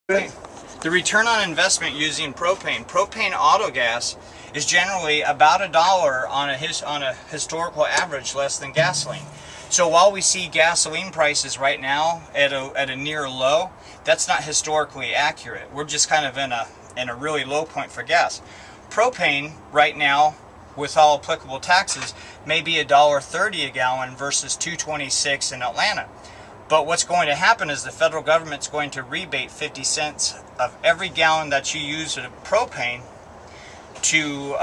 The return on investment using propane Autogas is generally about $1 on a historical average less than gasoline. So while we see gasoline prices right now at a near low, that's not historically accurate. We're just kind of in a really low point for gas. Propane right now, with all applicable taxes, may be $1.30 a gallon versus $2.26 in Atlanta. But what's going to happen is the federal government's going to rebate 50 cents of every gallon that you use of propane to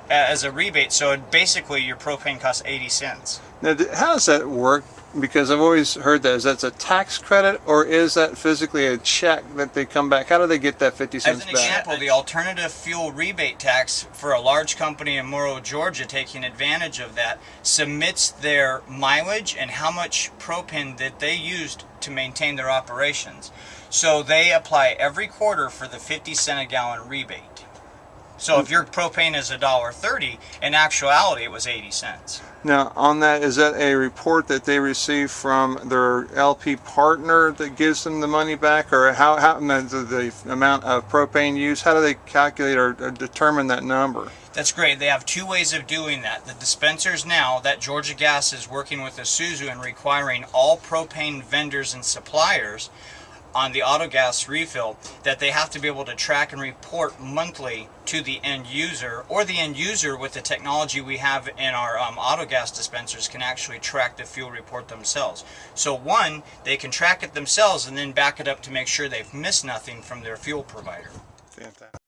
as a rebate. So basically your propane costs 80 cents. Now, how does that work? Because I've always heard that. Is that a tax credit, or is that physically a check that they come back? How do they get that 50 cents back? As an example, the alternative fuel rebate tax for a large company in Morrow, Georgia, taking advantage of that, submits their mileage and how much propane that they used to maintain their operations. So they apply every quarter for the 50 cent a gallon rebate. So if your propane is $1.30, in actuality it was 80 cents. Now, on that, is that a report that they receive from their LP partner that gives them the money back, or how the amount of propane used? How do they calculate or determine that number? That's great. They have two ways of doing that. The dispensers now, that Georgia Gas is working with Isuzu and requiring all propane vendors and suppliers on the Autogas refill that they have to be able to track and report monthly to the end user, or the end user with the technology we have in our Autogas dispensers can actually track the fuel report themselves. So one, they can track it themselves and then back it up to make sure they've missed nothing from their fuel provider. Fantastic.